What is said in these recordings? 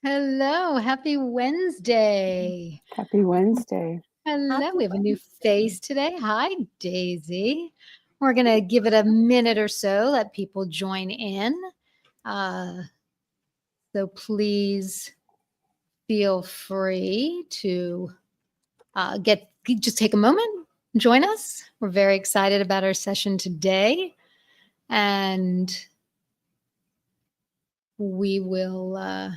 Hello, happy Wednesday. Happy Wednesday. Hello, Happy we have a new Wednesday. face today. Hi, Daisy. We're going to give it a minute or so, let people join in. Uh, so please feel free to just take a moment, join us. We're very excited about our session today, and we will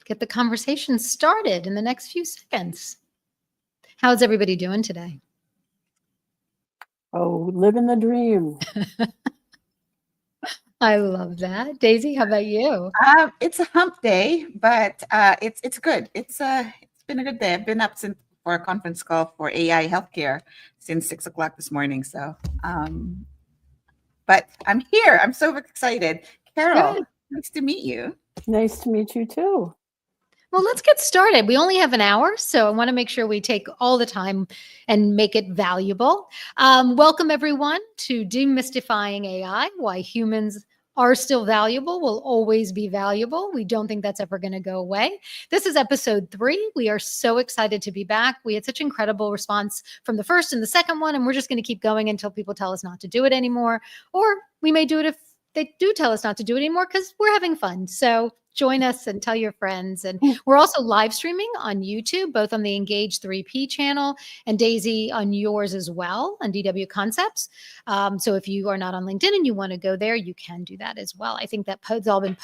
get the conversation started in the next few seconds. How's everybody doing today? Oh, living the dream. I love that. Daisy, how about you? It's a hump day, but it's good. It's been a good day. I've been up since for a conference call for AI healthcare since 6 o'clock this morning. But I'm here. I'm so excited. Carol, Good. nice to meet you. Nice to meet you too. Well, let's get started. We only have an hour, so I want to make sure we take all the time and make it valuable. Welcome, everyone, to Demystifying AI, Why Humans Are Still Valuable, Will Always Be Valuable. We don't think that's ever going to go away. This is episode 3. We are so excited to be back. We had such incredible response from the first and the second one, and we're just going to keep going until people tell us not to do it anymore. Or we may do it if they do tell us not to do it anymore because we're having fun. So join us and tell your friends. And we're also live streaming on YouTube, both on the Engage 3P channel and Daisy on yours as well, on DW Concepts. So if you are not on LinkedIn and you want to go there, you can do that as well. I think that it's all been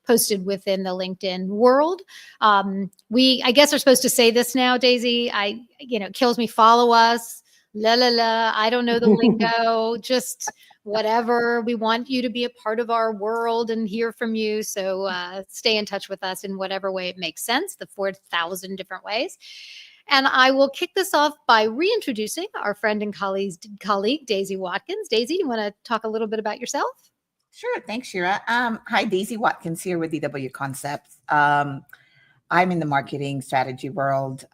posted within the LinkedIn world. I guess are supposed to say this now, Daisy. It kills me. Follow us. La la la. I don't know the lingo. Just whatever. We want you to be a part of our world and hear from you. So stay in touch with us in whatever way it makes sense, the 4,000 different ways. And I will kick this off by reintroducing our friend and colleague, Daisy Watkins. Daisy, you want to talk a little bit about yourself? Sure. Thanks, Shera. Hi, Daisy Watkins here with DW Concepts. I'm in the marketing strategy world.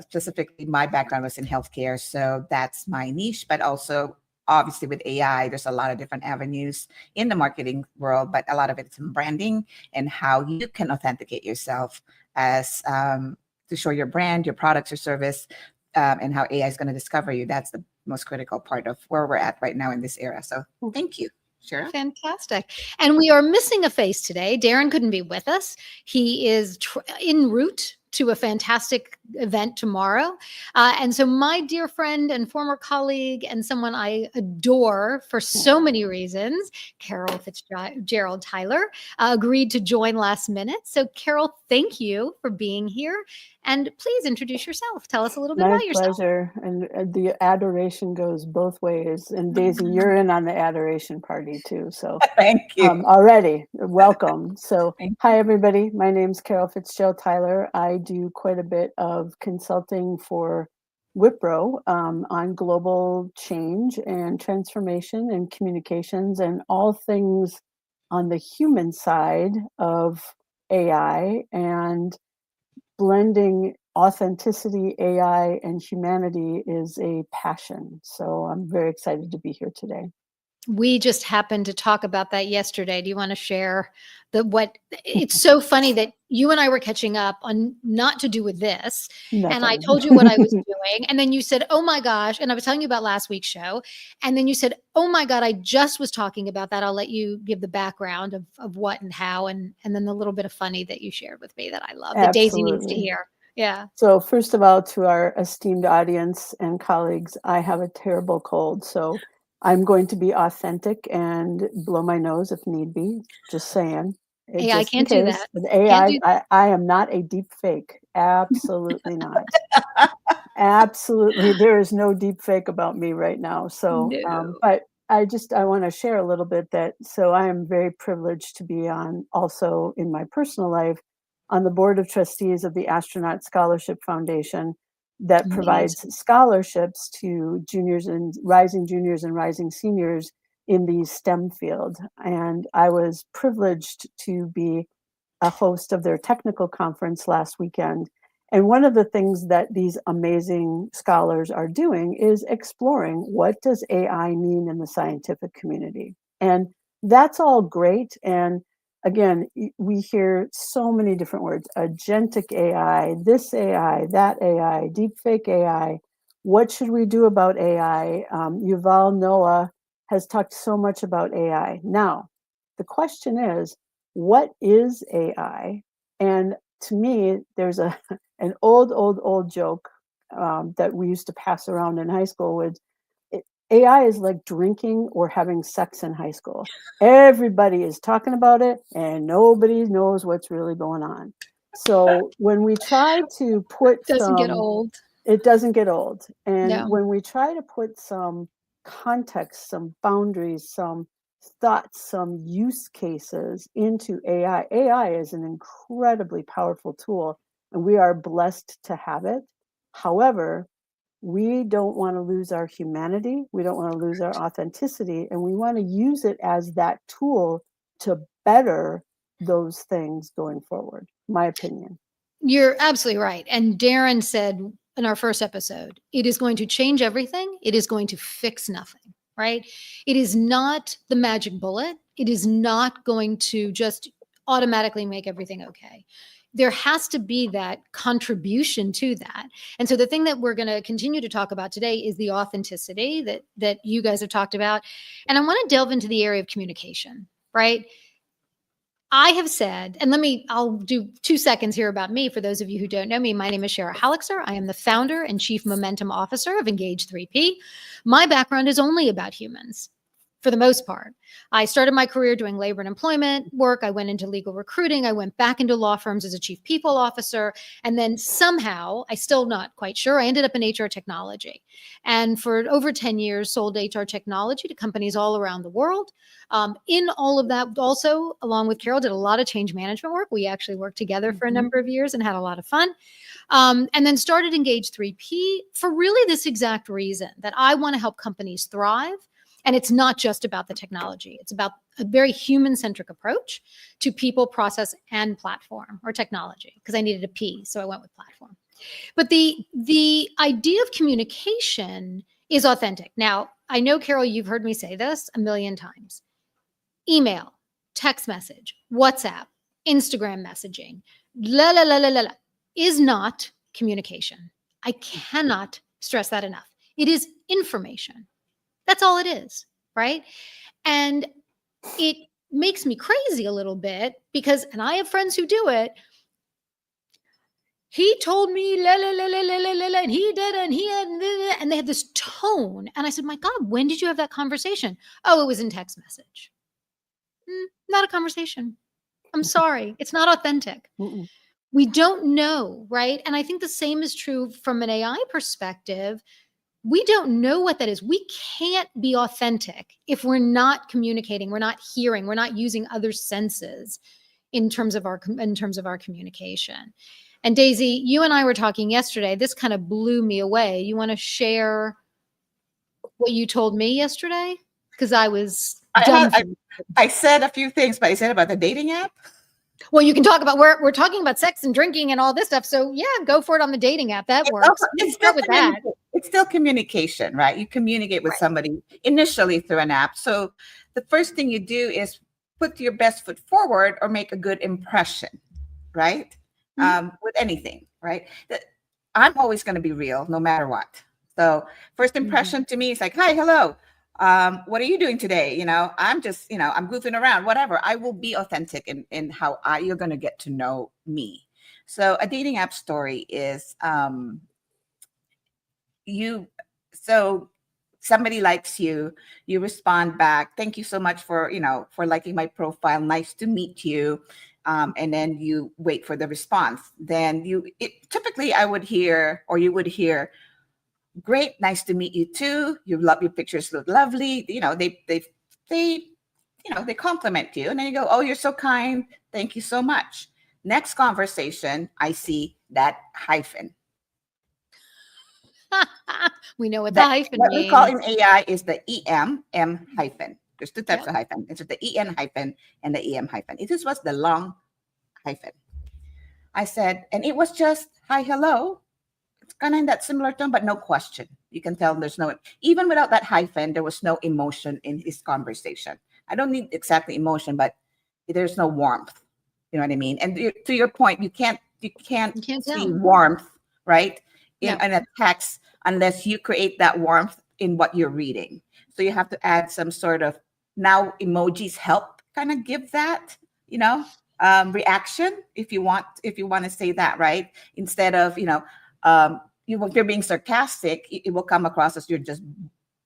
Specifically, my background was in healthcare, so that's my niche. But also, obviously, with AI, there's a lot of different avenues in the marketing world, but a lot of it's in branding and how you can authenticate yourself as to show your brand, your products, your service, and how AI is going to discover you. That's the most critical part of where we're at right now in this era. So, thank you. Sure. Fantastic. And we are missing a face today. Darren couldn't be with us. He is en route to a fantastic event tomorrow. And so my dear friend and former colleague and someone I adore for so many reasons, Carol Fitzgerald Tyler, agreed to join last minute. So Carol, thank you for being here. And please introduce yourself. Tell us a little bit My about yourself. pleasure. And the adoration goes both ways. And Daisy, you're in on the adoration party too. So Thank you. already, welcome. So Thank hi, everybody. My name's Carol Fitzgerald Tyler. I do quite a bit of consulting for Wipro on global change and transformation and communications and all things on the human side of AI and blending authenticity, AI, and humanity is a passion. So I'm very excited to be here today. We just happened to talk about that yesterday. Do you want to share what it's so funny that you and I were catching up on not to do with this. Nothing. And I told you what I was doing. And then you said, oh my gosh. And I was telling you about last week's show. And then you said, oh my God, I just was talking about that. I'll let you give the background of what and how. And then the little bit of funny that you shared with me that I love, that Daisy needs to hear. Yeah. So first of all, to our esteemed audience and colleagues, I have a terrible cold. So I'm going to be authentic and blow my nose if need be. Just saying. AI can't do that. With AI, I am not a deep fake. Absolutely not. Absolutely. There is no deep fake about me right now. So, No. but I want to share a little bit so I am very privileged to be on also in my personal life on the board of trustees of the Astronaut Scholarship Foundation that provides scholarships to juniors and rising seniors in the STEM field. And I was privileged to be a host of their technical conference last weekend. And one of the things that these amazing scholars are doing is exploring what does AI mean in the scientific community. And that's all great. And again, we hear so many different words: agentic AI, this AI, that AI, deepfake AI. What should we do about AI? Yuval Noah has talked so much about AI. Now, the question is, what is AI? And to me, there's an old joke that we used to pass around in high school with. AI is like drinking or having sex in high school. Everybody is talking about it and nobody knows what's really going on. So when we try to put Doesn't get some, old. it doesn't get old. And No. when we try to put some context, some boundaries, some thoughts, some use cases into AI, AI is an incredibly powerful tool and we are blessed to have it. However, we don't want to lose our humanity. We don't want to lose our authenticity. And we want to use it as that tool to better those things going forward, my opinion. You're absolutely right. And Darren said in our first episode, it is going to change everything. It is going to fix nothing, right? It is not the magic bullet. It is not going to just automatically make everything okay. There has to be that contribution to that. And so the thing that we're going to continue to talk about today is the authenticity that you guys have talked about. And I want to delve into the area of communication, right? I have said, and I'll do 2 seconds here about me. For those of you who don't know me, my name is Shera Haliczer. I am the founder and chief momentum officer of Engage 3P. My background is only about humans for the most part. I started my career doing labor and employment work. I went into legal recruiting. I went back into law firms as a chief people officer. And then somehow, I still not quite sure, I ended up in HR technology. And for over 10 years, sold HR technology to companies all around the world. In all of that, also, along with Carol, did a lot of change management work. We actually worked together for a number of years and had a lot of fun. And then started Engage 3P for really this exact reason, that I want to help companies thrive. And it's not just about the technology. It's about a very human-centric approach to people, process, and platform, or technology, because I needed a P, so I went with platform. But the idea of communication is authentic. Now, I know, Carol, you've heard me say this a million times. Email, text message, WhatsApp, Instagram messaging, is not communication. I cannot stress that enough. It is information. That's all it is, right? And it makes me crazy a little bit because, and I have friends who do it. He told me, and he did, and he had, and they had this tone. And I said, my God, when did you have that conversation? Oh, it was in text message. Not a conversation. I'm sorry. It's not authentic. Mm-mm. We don't know, right? And I think the same is true from an AI perspective. We don't know what that is. We can't be authentic if we're not communicating, we're not hearing, we're not using other senses in terms of our communication. And Daisy, you and I were talking yesterday. This kind of blew me away. You want to share what you told me yesterday? Because I was I said a few things, but I said about the dating app. Well, you can talk about we're talking about sex and drinking and all this stuff. So yeah, go for it on the dating app. That works. It's Start with that. It's still communication, right? You communicate with somebody initially through an app. So the first thing you do is put your best foot forward or make a good impression, right? With anything, right? I'm always going to be real no matter what. So first impression to me is like, hi, hello. What are you doing today? I'm just, I'm goofing around, whatever. I will be authentic in how you're going to get to know me. So a dating app story is, so somebody likes you, you respond back. Thank you so much for liking my profile. Nice to meet you. And then you wait for the response. Then typically I would hear, or you would hear, great, nice to meet you too. Your pictures look lovely. They compliment you, and then you go, oh, you're so kind. Thank you so much. Next conversation, I see that hyphen. We know what the hyphen what means. we call in AI is the EM hyphen. There's two types of hyphen. It's the EN hyphen and the EM hyphen. It was the long hyphen. I said, and it was just hi, hello. It's kind of in that similar tone, but no question. You can tell there's no, even without that hyphen, there was no emotion in his conversation. I don't need exactly emotion, but there's no warmth. You know what I mean? And to your point, you can't You can't see tell. warmth, right, in No. a text unless you create that warmth in what you're reading. So you have to add some sort of, now emojis help kind of give that, reaction, if you want to say that, right? Instead of, if you're being sarcastic, it will come across as you're just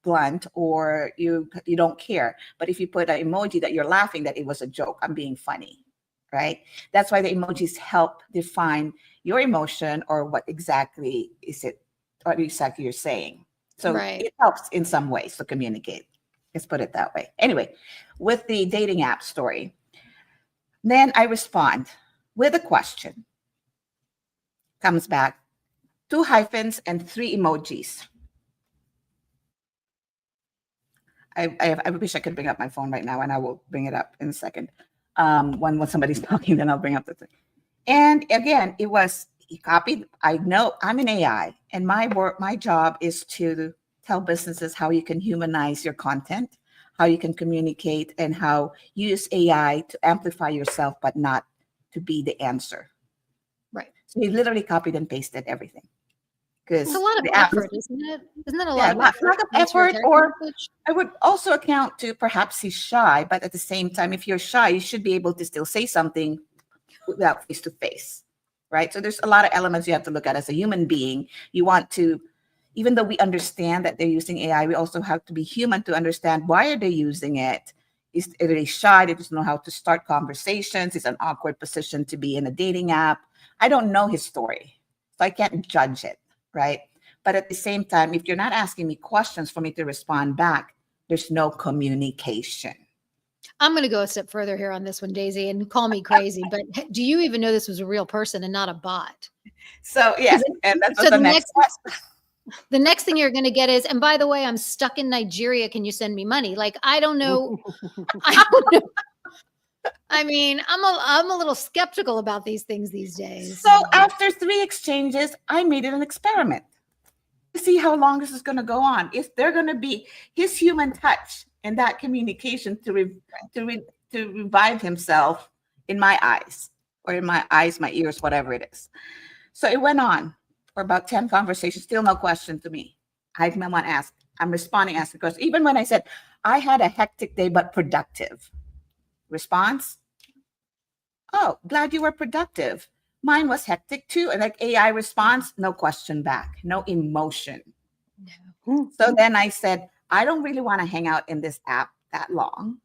blunt, or you don't care. But if you put an emoji that you're laughing, that it was a joke, I'm being funny, right? That's why the emojis help define your emotion, or what exactly is it, what exactly you're saying. So Right. it helps in some ways to communicate. Let's put it that way. Anyway, with the dating app story, then I respond with a question. Comes back, 2 hyphens and 3 emojis. I wish I could bring up my phone right now, and I will bring it up in a second. When somebody's talking, then I'll bring up the thing. And again, he copied. I know I'm an AI, and my job is to tell businesses how you can humanize your content, how you can communicate, and how use AI to amplify yourself, but not to be the answer. Right. So he literally copied and pasted everything. It's a lot of The app effort, isn't it? Isn't it a lot yeah, of lack effort? of to answer a effort, text or message? I would also account to perhaps he's shy, but at the same time, if you're shy, you should be able to still say something without face to face, right? So there's a lot of elements you have to look at as a human being. You want to, even though we understand that they're using AI, we also have to be human to understand, why are they using it? Are they shy? They just know how to start conversations. It's an awkward position to be in a dating app. I don't know his story, so I can't judge it, right? But at the same time, if you're not asking me questions for me to respond back, there's no communication. I'm going to go a step further here on this one, Daisy, and call me crazy, but do you even know this was a real person and not a bot? So yeah, and that's So the next step. the next thing you're going to get is, and by the way, I'm stuck in Nigeria. Can you send me money? Like, I don't know. I don't know. I mean, I'm a little skeptical about these things these days. So after 3 exchanges, I made it an experiment to see how long this is going to go on. Is there going to be his human touch and that communication to revive himself in my eyes, or in my eyes, my ears, whatever it is. So it went on for about 10 conversations, still no question to me. I'm responding, asking questions. Even when I said, I had a hectic day, but productive. Response, oh, glad you were productive. Mine was hectic too. And like AI response, no question back, no emotion. No. So then I said, I don't really want to hang out in this app that long.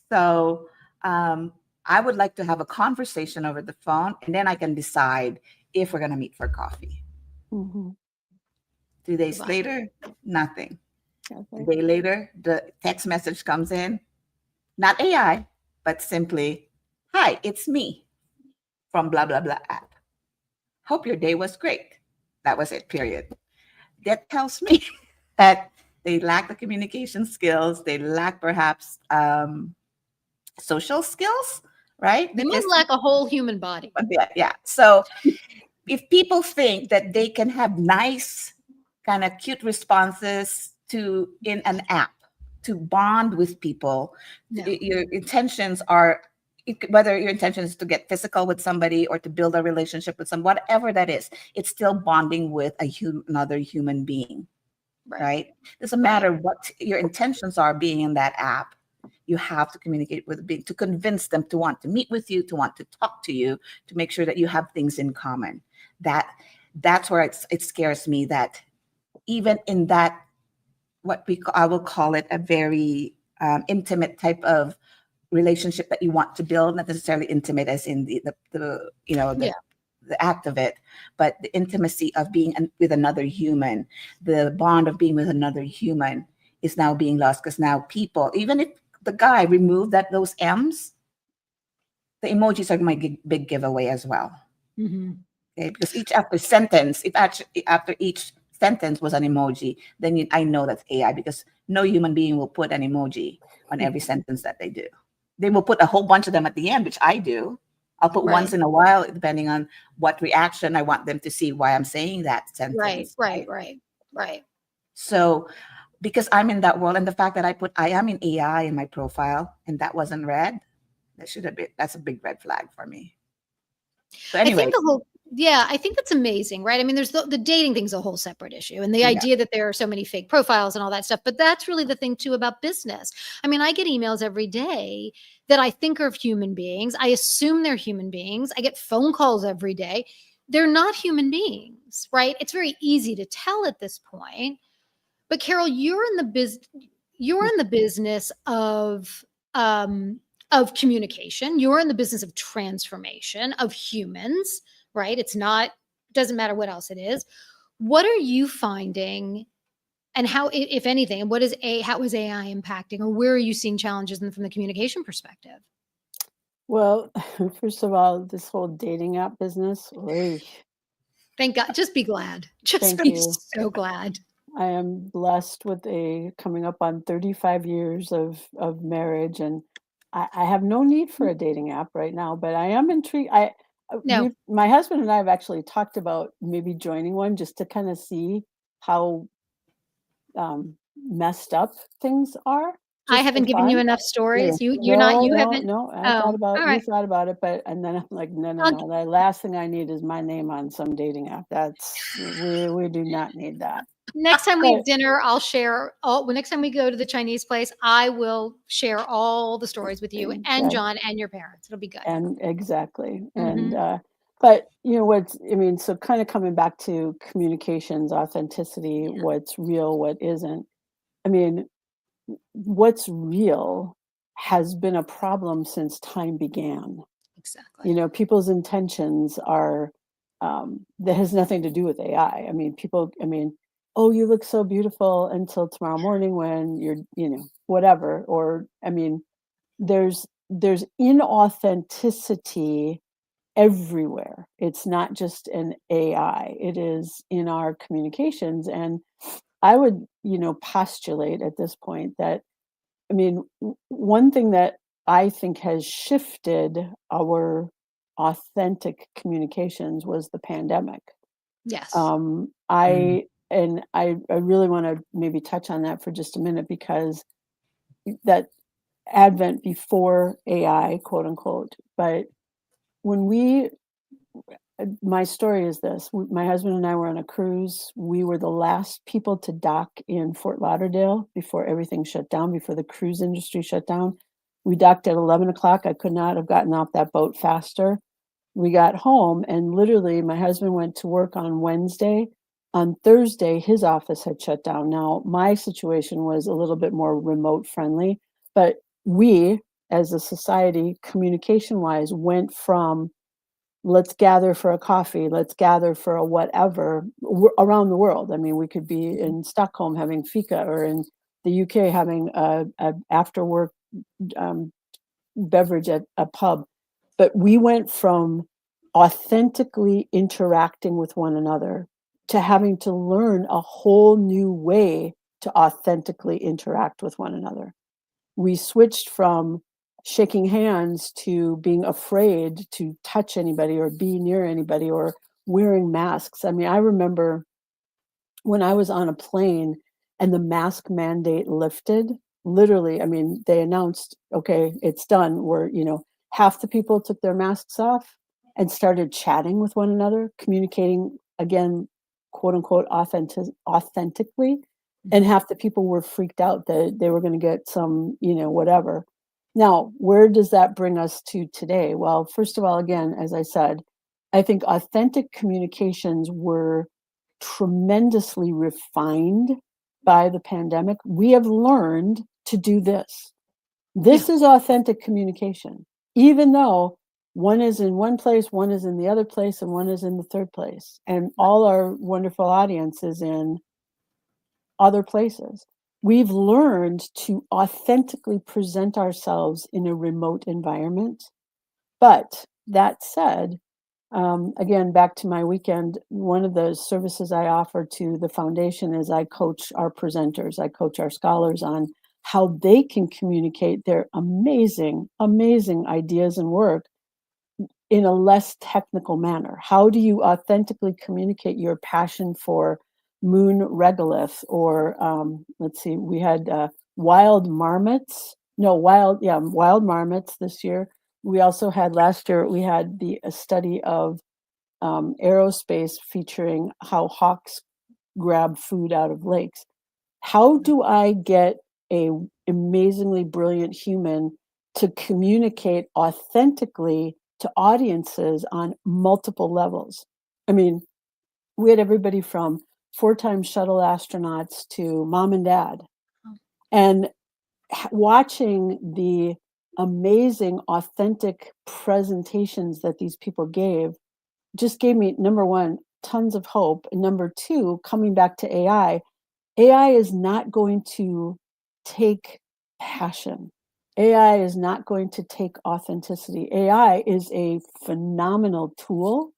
So I would like to have a conversation over the phone, and then I can decide if we're going to meet for coffee. Mhm. 2 days Wow. later, nothing. Okay. A day later, the text message comes in, not AI, but simply, hi, it's me from blah, blah, blah app. Hope your day was great. That was it, period. That tells me that they lack the communication skills. They lack perhaps social skills, right? They must lack a whole human body. Yeah. So if people think that they can have nice, kind of cute responses in an app to bond with people, No. your intentions are, whether your intention is to get physical with somebody or to build a relationship with whatever that is, it's still bonding with another human being, right? Doesn't matter what your intentions are being in that app. You have to communicate with being to convince them to want to meet with you, to want to talk to you, to make sure that you have things in common. That's where it scares me that even in that, I will call it a very intimate type of relationship that you want to build, not necessarily intimate as in the act of it, but the intimacy of being with another human, the bond of being with another human is now being lost, because now people, even if the guy removed those M's, the emojis are my big giveaway as well. Mm-hmm. Okay, because after each sentence was an emoji, then I know that's AI, because no human being will put an emoji on every sentence that they do. They will put a whole bunch of them at the end, which I do. I'll put once in a while, depending on what reaction I want them to see why I'm saying that sentence. Right. So because I'm in that world, and the fact that I am in AI in my profile and that wasn't read, That's a big red flag for me. So I anyway, think I think that's amazing, right? I mean, there's the dating thing's a whole separate issue, and the yeah. idea that there are so many fake profiles and all that stuff. But that's really the thing too about business. I mean, I get emails every day that I think are of human beings. I assume they're human beings. I get phone calls every day. They're not human beings, right? It's very easy to tell at this point. But Carol, you're in the business of communication. You're in the business of transformation of humans, right? Doesn't matter what else it is. What are you finding, and how, if anything, how is AI impacting, or where are you seeing challenges from the communication perspective? Well, first of all, this whole dating app business, Thank God. Just be glad. Just thank be you. so glad. I am blessed with coming up on 35 years of marriage, and I have no need for a dating app right now, but I am intrigued. No, My husband and I have actually talked about maybe joining one just to kind of see how messed up things are, I just for haven't given you fun. enough Yeah. stories. You No, haven't. no. Oh, all We right. thought about it, but and then I'm like, no. I'll The last thing I need is my name on some dating app. We do not need that. Next time we But have dinner, I'll share next time we go to the Chinese place, I will share all the stories with you and that John and your parents. It'll be good. and exactly. And Mhm. but so kind of coming back to communications, authenticity, Yeah, what's real, what isn't. I mean, what's real has been a problem since time began. exactly. People's intentions are that has nothing to do with AI. Oh, you look so beautiful until tomorrow morning when you're, whatever. Or, there's inauthenticity everywhere. It's not just an AI, it is in our communications. And I would, postulate at this point that, one thing that I think has shifted our authentic communications was the pandemic. Yes. I really want to maybe touch on that for just a minute, because that advent before AI, quote unquote, but when my story is this: my husband and I were on a cruise. We were the last people to dock in Fort Lauderdale before everything shut down, before the cruise industry shut down. We docked at 11 o'clock. I could not have gotten off that boat faster. We got home, and literally my husband went to work on Wednesday. On Thursday, his office had shut down. Now, my situation was a little bit more remote friendly, but we, as a society, communication wise, went from let's gather for a coffee, let's gather for a whatever around the world. I mean, we could be in Stockholm having fika, or in the UK having a after work beverage at a pub. But we went from authentically interacting with one another to having to learn a whole new way to authentically interact with one another. We switched from shaking hands to being afraid to touch anybody or be near anybody, or wearing masks. I mean, I remember when I was on a plane and the mask mandate lifted, literally, I mean, they announced, okay, it's done. Half the people took their masks off and started chatting with one another, communicating again, quote unquote, authentically. And half the people were freaked out that they were going to get some, whatever. Now, where does that bring us to today? Well, first of all, again, as I said, I think authentic communications were tremendously refined by the pandemic. We have learned to do this. This is authentic communication, even though one is in one place, one is in the other place, and one is in the third place. And all our wonderful audience is in other places. We've learned to authentically present ourselves in a remote environment. But that said, again, back to my weekend, one of the services I offer to the foundation is I coach our presenters, I coach our scholars on how they can communicate their amazing, amazing ideas and work in a less technical manner. How do you authentically communicate your passion for moon regolith, or let's see, we had wild marmots this year. we also had last year, we had a study of aerospace featuring how hawks grab food out of lakes. How do I get a amazingly brilliant human to communicate authentically to audiences on multiple levels? I mean, we had everybody from 4-time shuttle astronauts to mom and dad. And watching the amazing, authentic presentations that these people gave just gave me, number one, tons of hope. And number two, coming back to AI is not going to take passion. AI is not going to take authenticity. AI is a phenomenal tool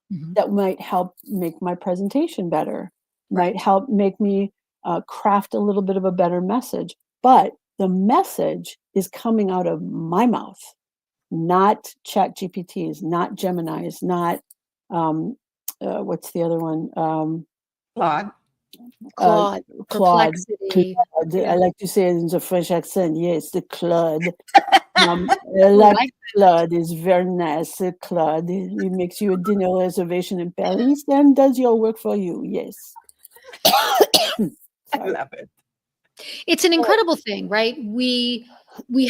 that might help make my presentation better, might help make me craft a little bit of a better message. But the message is coming out of my mouth, not Chat GPTs, not Gemini's, not what's the other one? Claude. Claude, Claude. perplexity. I like to say it in the French accent. Yes, the Claude. Oh, Like Claude is very nice. Claude, he makes you a dinner reservation in Paris and does your work for you. Yes. I love it. It's an incredible thing, right? We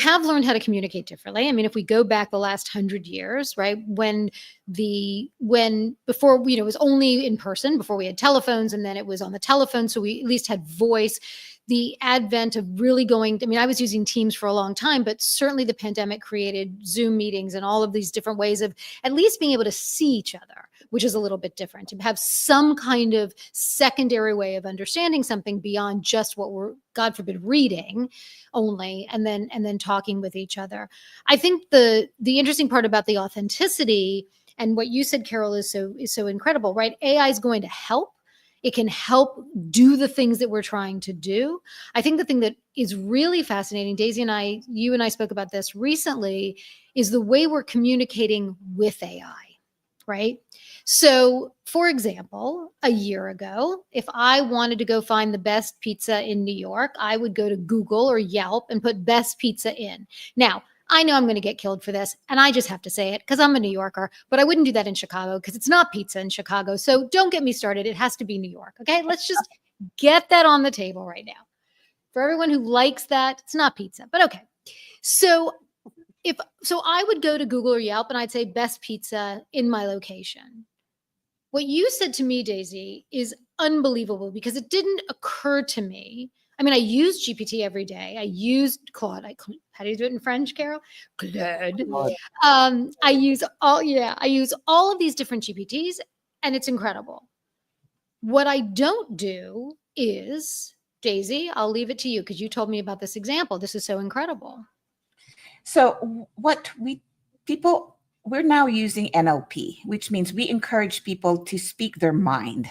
have learned how to communicate differently. I mean, if we go back the last 100 years, right, when before, it was only in person, before we had telephones, and then it was on the telephone, so we at least had voice. The advent of really going, I mean, I was using Teams for a long time, but certainly the pandemic created Zoom meetings and all of these different ways of at least being able to see each other, which is a little bit different, to have some kind of secondary way of understanding something beyond just what we're, God forbid, reading only, and then talking with each other. I think the interesting part about the authenticity and what you said, Carol, is so incredible, right? AI is going to help. It can help do the things that we're trying to do. I think the thing that is really fascinating, Daisy and I, you and I spoke about this recently, is the way we're communicating with AI, right? So, for example, a year ago, if I wanted to go find the best pizza in New York, I would go to Google or Yelp and put best pizza in. Now, I know I'm going to get killed for this, and I just have to say it because I'm a New Yorker, but I wouldn't do that in Chicago because it's not pizza in Chicago. So don't get me started. It has to be New York. Okay. Let's just get that on the table right now. For everyone who likes that, it's not pizza, but okay. So I would go to Google or Yelp and I'd say best pizza in my location. What you said to me, Daisy, is unbelievable because it didn't occur to me. I mean, I use GPT every day. I used Claude. How do you do it in French, Carol? Claude. I use all of these different GPTs, and it's incredible. What I don't do is, Daisy, I'll leave it to you because you told me about this example. This is so incredible. So we're now using NLP, which means we encourage people to speak their mind,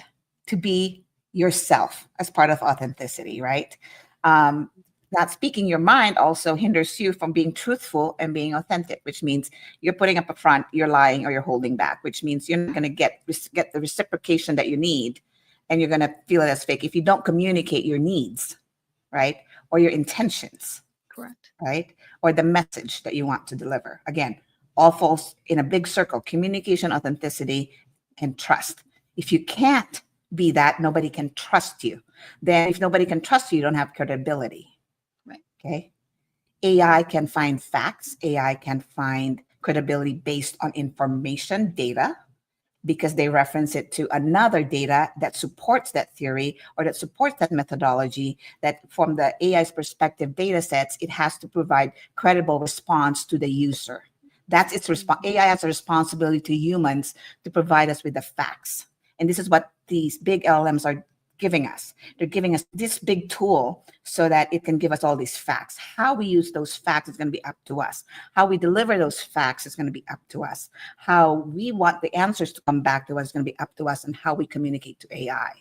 to be yourself as part of authenticity, right? Not speaking your mind also hinders you from being truthful and being authentic, which means you're putting up a front, you're lying, or you're holding back, which means you're not going to get the reciprocation that you need, and you're going to feel it as fake if you don't communicate your needs, right? Or your intentions. Correct. Right? Or the message that you want to deliver. Again, all falls in a big circle: communication, authenticity, and trust. If you can't be that, nobody can trust you. Then if nobody can trust you, you don't have credibility. Right. Okay. AI can find facts. AI can find credibility based on information, data, because they reference it to another data that supports that theory or that supports that methodology, that from the AI's perspective data sets, it has to provide credible response to the user. That's its response. AI has a responsibility to humans to provide us with the facts. And this is what these big LLMs are giving us. They're giving us this big tool so that it can give us all these facts. How we use those facts is going to be up to us. How we deliver those facts is going to be up to us. How we want the answers to come back to us is going to be up to us, and how we communicate to AI.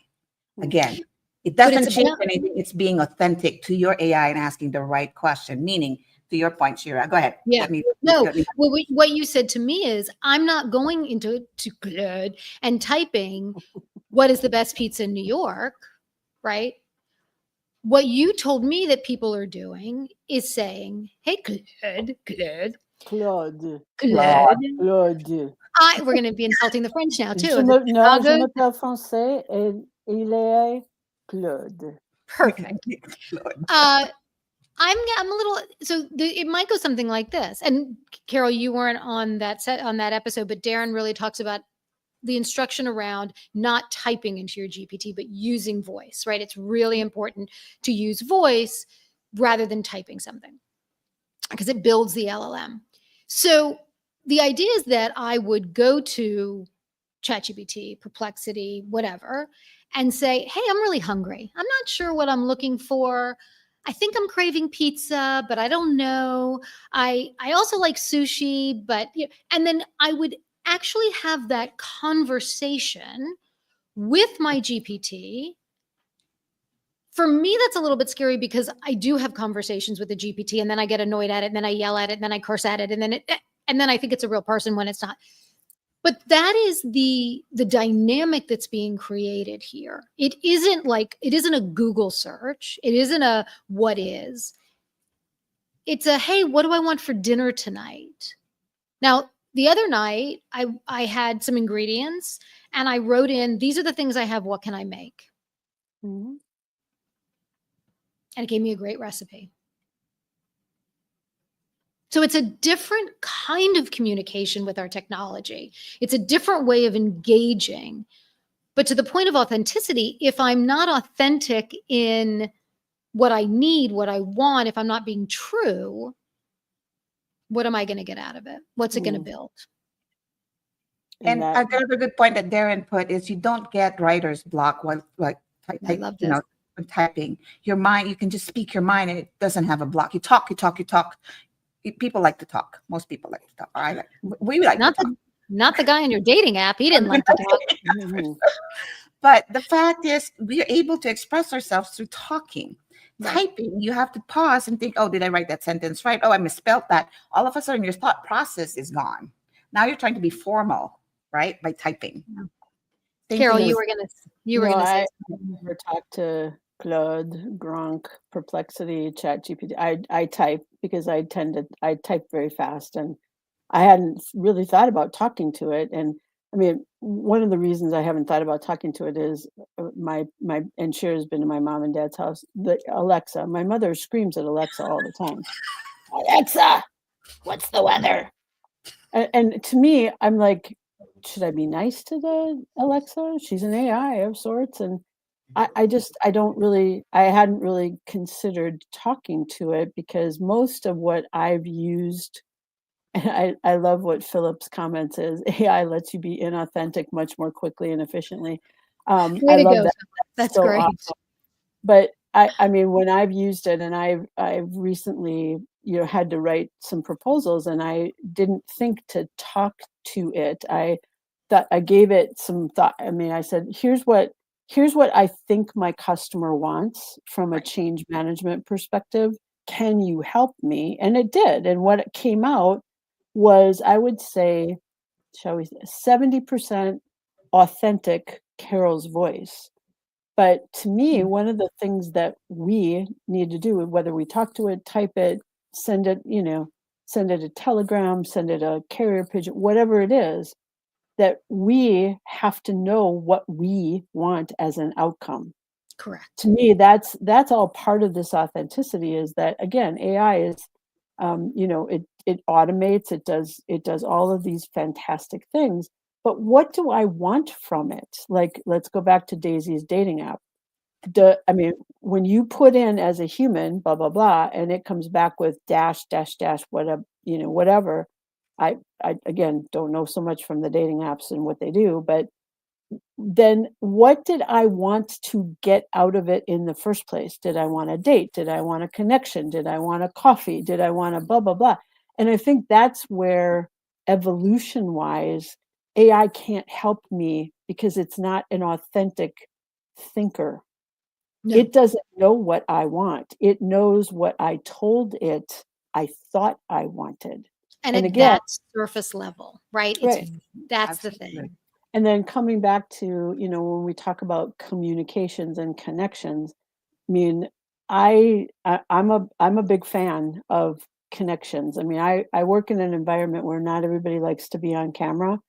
Again, it doesn't change anything. It's being authentic to your AI and asking the right question, meaning, to your point, Shera, go ahead. Yeah. What you said to me is, I'm not going into Claude and typing what is the best pizza in New York, right? What you told me that people are doing is saying, hey, Claude, Claude. Claude. Claude. We're going to be insulting the French now too. Non, je m'appelle français et il est Claude. Perfect. I'm a little, so it might go something like this. And Carol, you weren't on that episode, but Darren really talks about the instruction around not typing into your GPT, but using voice, right? It's really important to use voice rather than typing something because it builds the LLM. So the idea is that I would go to ChatGPT, Perplexity, whatever, and say, hey, I'm really hungry. I'm not sure what I'm looking for. I think I'm craving pizza, but I don't know. I also like sushi, but, and then I would actually have that conversation with my GPT. For me, that's a little bit scary because I do have conversations with the GPT and then I get annoyed at it and then I yell at it and then I curse at it and then I think it's a real person when it's not. But that is the dynamic that's being created here. It isn't a Google search. It isn't a what is. It's a, hey, what do I want for dinner tonight? Now, the other night, I had some ingredients and I wrote in, these are the things I have. What can I make? Mm-hmm. And it gave me a great recipe. So it's a different kind of communication with our technology. It's a different way of engaging. But to the point of authenticity, if I'm not authentic in what I need, what I want, if I'm not being true, what am I going to get out of it? What's it going to build? And another good point that Darren put is you don't get writer's block while when typing. Your mind, you can just speak your mind and it doesn't have a block. You talk. People like to talk. Most people like to talk. We like to talk. Not the guy in your dating app. He didn't like to talk. But the fact is, we're able to express ourselves through talking. Right. Typing, you have to pause and think, oh, did I write that sentence right? Oh, I misspelled that. All of a sudden, your thought process is gone. Now you're trying to be formal, right? By typing. Yeah. Carol, you were gonna say I never talked to Claude, Gronk, Perplexity, ChatGPT. I type because I type very fast, and I hadn't really thought about talking to it. And I mean, one of the reasons I haven't thought about talking to it is and Shera's been to my mom and dad's house. The Alexa, my mother screams at Alexa all the time. Alexa, what's the weather? And to me, I'm like, should I be nice to the Alexa? She's an AI of sorts. And I hadn't really considered talking to it because most of what I've used, and I love what Philip's comments is, AI lets you be inauthentic much more quickly and efficiently. I love that. That's so great. Awesome. But I mean, when I've used it, and I've recently, had to write some proposals, and I didn't think to talk to it. I thought I gave it some thought. I mean, I said, here's what I think my customer wants from a change management perspective. Can you help me? And it did. And what it came out was, I would say, 70% authentic Carol's voice. But to me, one of the things that we need to do, whether we talk to it, type it, send it a telegram, send it a carrier pigeon, whatever it is, that we have to know what we want as an outcome. Correct. To me, that's all part of this authenticity, is that, again, AI is, it automates, it does all of these fantastic things. But what do I want from it? Like, let's go back to Daisy's dating app. I mean, when you put in as a human, blah, blah, blah, and it comes back with dash, whatever, whatever. I again, don't know so much from the dating apps and what they do, but then what did I want to get out of it in the first place? Did I want a date? Did I want a connection? Did I want a coffee? Did I want a blah, blah, blah? And I think that's where, evolution-wise, AI can't help me, because it's not an authentic thinker. No. It doesn't know what I want. It knows what I told it I thought I wanted. And again, that's surface level, right? That's the thing. And then coming back to, when we talk about communications and connections, I mean, I'm a big fan of connections. I mean, I work in an environment where not everybody likes to be on camera.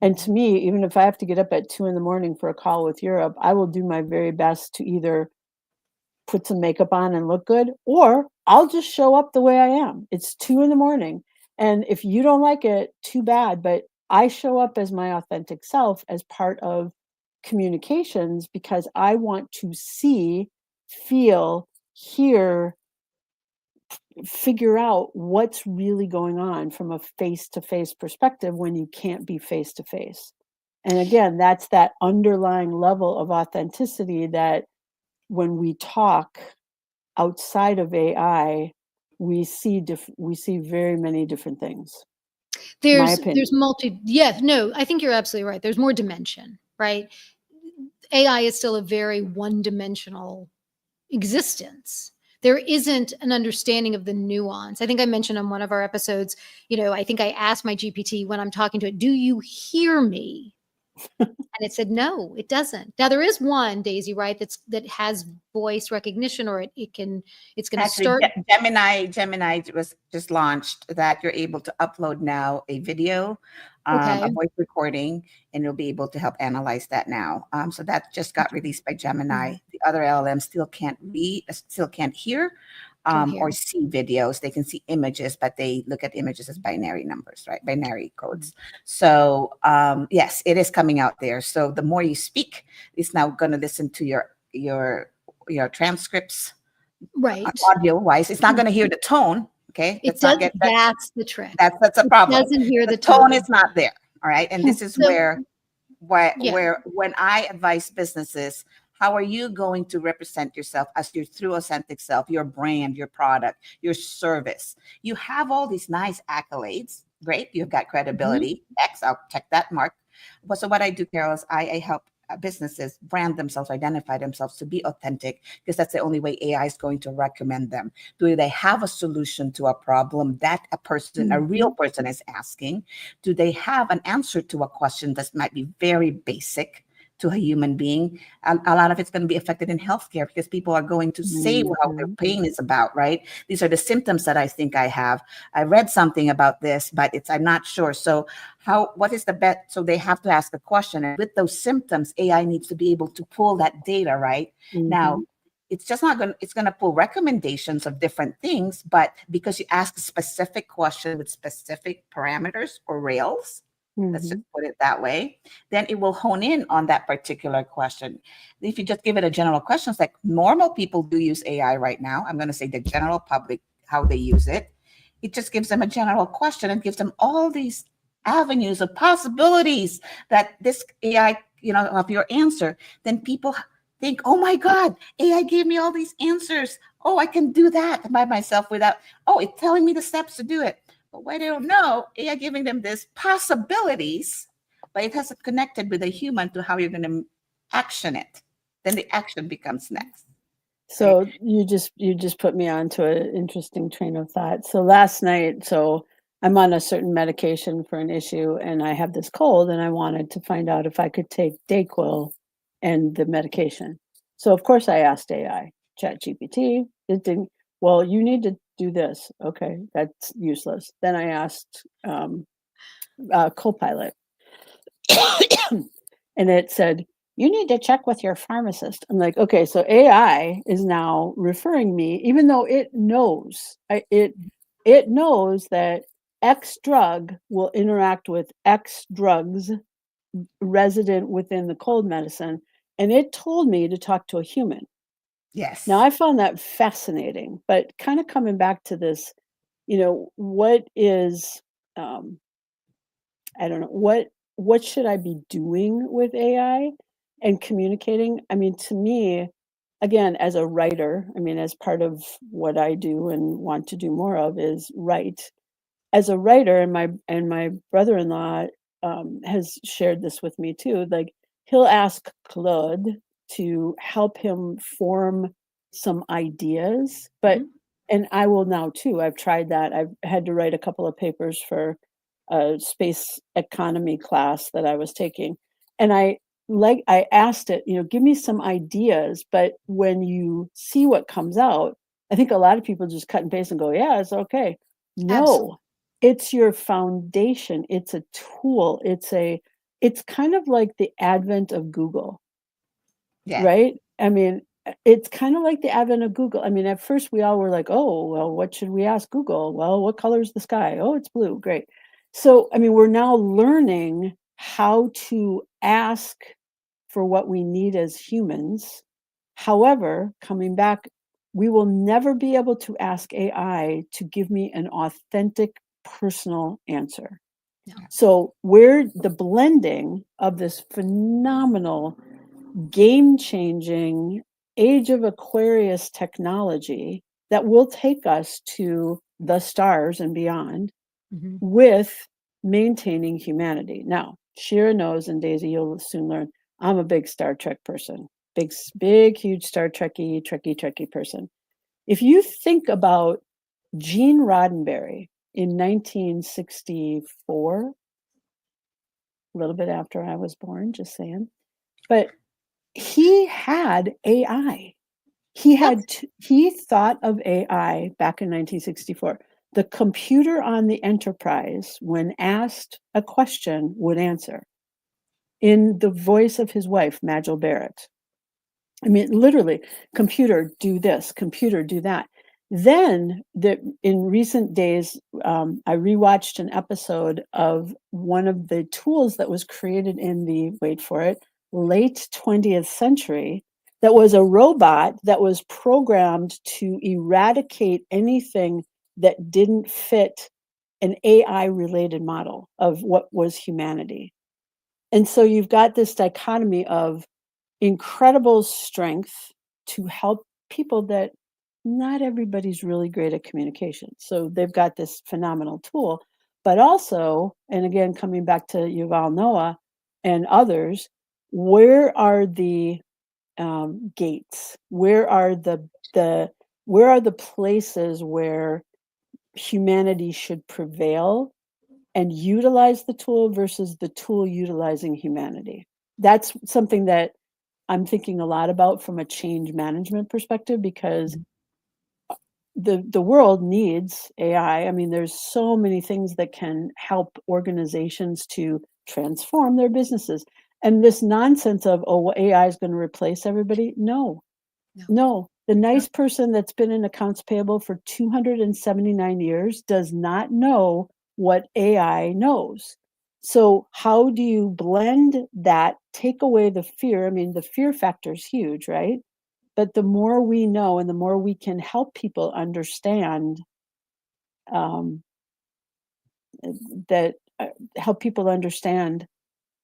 And to me, even if I have to get up at 2 a.m. for a call with Europe, I will do my very best to either put some makeup on and look good, or I'll just show up the way I am. It's 2 a.m. And if you don't like it, too bad. But I show up as my authentic self as part of communications because I want to see, feel, hear, figure out what's really going on from a face-to-face perspective when you can't be face-to-face. And again, that's that underlying level of authenticity that when we talk outside of AI, we see very many different things. My opinion. There's no, I think you're absolutely right. There's more dimension, right? AI is still a very one-dimensional existence. There isn't an understanding of the nuance. I think I mentioned on one of our episodes, I think I asked my GPT when I'm talking to it, do you hear me? And it said, no, it doesn't. Now there is one, Daisy, right? That has voice recognition, or it's going to start. Gemini was just launched that you're able to upload now a video, Okay. a voice recording, and you'll be able to help analyze that now. So that just got released by Gemini. The other LLM still can't read, still can't hear. Or see videos. They can see images, but they look at images as binary numbers, right? Binary codes. So yes, it is coming out there. So the more you speak, it's now going to listen to your transcripts, right? Audio wise, it's not going to hear the tone. Okay, That's the trick. That's a problem. It doesn't hear the tone is not there. All right, and this is So- where when I advise businesses, how are you going to represent yourself as your true authentic self, your brand, your product, your service? You have all these nice accolades. Great. You've got credibility. X, I'll check that mark. So what I do, Carol, is I help businesses brand themselves, identify themselves to be authentic, because that's the only way AI is going to recommend them. Do they have a solution to a problem that a person, a real person is asking? Do they have an answer to a question that might be very basic to a human being? A lot of it's going to be affected in healthcare because people are going to say how their pain is about, right? These are the symptoms that I think I have. I read something about this, but I'm not sure. So what is the best? So they have to ask a question. And with those symptoms, AI needs to be able to pull that data, right? Now, it's just not going to, it's going to pull recommendations of different things, but because you ask a specific question with specific parameters or rails, let's just put it that way, then it will hone in on that particular question. If you just give it a general question, it's like normal people do use AI right now. I'm going to say the general public, how they use it. It just gives them a general question and gives them all these avenues of possibilities that this AI, of your answer. Then people think, oh my God, AI gave me all these answers. Oh, I can do that by myself without, it's telling me the steps to do it. But what they don't know, AI giving them these possibilities, but it hasn't connected with a human to how you're going to action it. Then the action becomes next. So you just put me onto an interesting train of thought. So last night, I'm on a certain medication for an issue, and I have this cold, and I wanted to find out if I could take Dayquil and the medication. So of course I asked AI, ChatGPT. It didn't. Well, you need to do this. Okay, that's useless. Then I asked Copilot, and it said, you need to check with your pharmacist. I'm like, okay, so AI is now referring me, even though it knows, it knows that X drug will interact with X drugs resident within the cold medicine, and it told me to talk to a human. Yes. Now I found that fascinating, but kind of coming back to this, what is, I don't know, what should I be doing with AI and communicating? I mean, to me, again, as a writer, as part of what I do and want to do more of is write. As a writer, and my brother-in-law has shared this with me too. Like, he'll ask Claude to help him form some ideas, but and I will now too. I've tried that. I've had to write a couple of papers for a space economy class that I was taking, and I asked it, give me some ideas. But when you see what comes out, I think a lot of people just cut and paste and go, yeah, it's okay. No, it's your foundation. It's a tool. It's kind of like the advent of Google, Yes. right? I mean, it's kind of like the advent of Google. I mean, at first we all were like, oh, well, what should we ask Google? Well, what color is the sky? Oh, it's blue. Great. So, I mean, we're now learning how to ask for what we need as humans. However, coming back, we will never be able to ask AI to give me an authentic personal answer. No. So, we're the blending of this phenomenal, game changing age of Aquarius technology that will take us to the stars and beyond Mhm. with maintaining humanity. Now, Shera knows, and Daisy, you'll soon learn, I'm a big Star Trek person, big, huge Star Trekky person. If you think about Gene Roddenberry in 1964, a little bit after I was born, just saying, but he had AI. He thought of AI back in 1964. The computer on the Enterprise, when asked a question, would answer in the voice of his wife, Majel Barrett. I mean, literally, computer, do this, computer, do that. Then, in recent days, I rewatched an episode of one of the tools that was created in the, wait for it, late 20th century, that was a robot that was programmed to eradicate anything that didn't fit an AI related model of what was humanity. And so you've got this dichotomy of incredible strength to help people that not everybody's really great at communication. So they've got this phenomenal tool, but also, and again, coming back to Yuval Noah and others, where are the gates? Where are the places where humanity should prevail and utilize the tool versus the tool utilizing humanity? That's something that I'm thinking a lot about from a change management perspective, because the world needs AI. I mean, there's so many things that can help organizations to transform their businesses. And this nonsense of, oh, well, AI is going to replace everybody. No. The nice person that's been in accounts payable for 279 years does not know what AI knows. So how do you blend that, take away the fear? I mean, the fear factor is huge, right? But the more we know and the more we can help people understand um, that, help people understand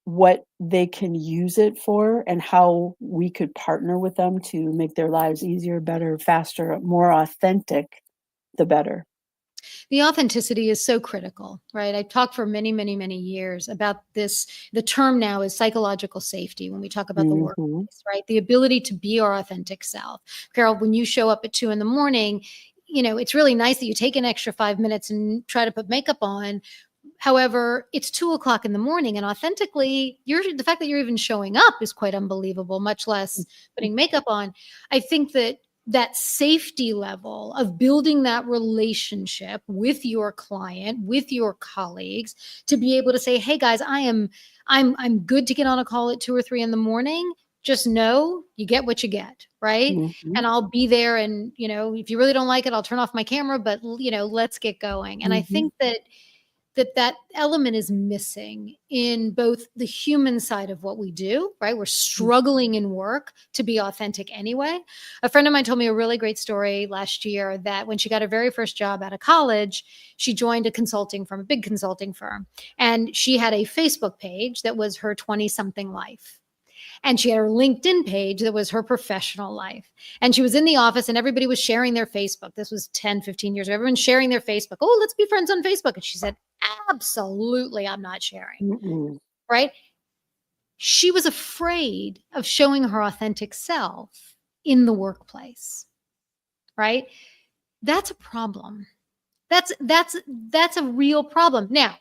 what they can use it for and how we could partner with them to make their lives easier, better, faster, more authentic, the better. The authenticity is so critical, right? I've talked for many, many, many years about this. The term now is psychological safety when we talk about the workplace, right? The ability to be our authentic self. Carol, when you show up at 2 a.m, it's really nice that you take an extra 5 minutes and try to put makeup on. However, it's 2 o'clock in the morning, and authentically, the fact that you're even showing up is quite unbelievable, much less putting makeup on. I think that safety level of building that relationship with your client, with your colleagues, to be able to say, hey guys, I'm good to get on a call at 2 or 3 in the morning. Just know you get what you get, right? And I'll be there, and if you really don't like it, I'll turn off my camera, but let's get going. And I think that element is missing in both the human side of what we do, right? We're struggling in work to be authentic anyway. A friend of mine told me a really great story last year that when she got her very first job out of college, she joined a big consulting firm, and she had a Facebook page that was her 20-something life. And she had her LinkedIn page that was her professional life. And she was in the office and everybody was sharing their Facebook. This was 10, 15 years ago. Everyone's sharing their Facebook. Oh, let's be friends on Facebook. And she said, absolutely, I'm not sharing. Right? She was afraid of showing her authentic self in the workplace. Right? That's a problem. That's a real problem. Now,